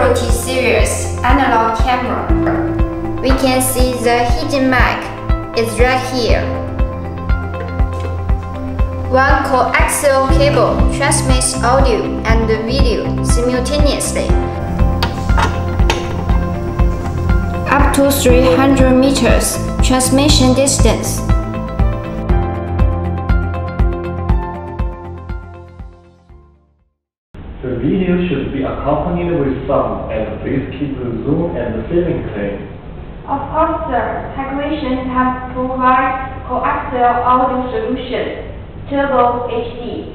quality series analog camera. We can see the hidden mic is right here. One coaxial cable transmits audio and video simultaneously. Up to 300 meters transmission distance. The video should be accompanied with sound, and please keep the zoom and the filling clean. Of course, sir. Hikvision has provided coaxial audio solution, Turbo HD.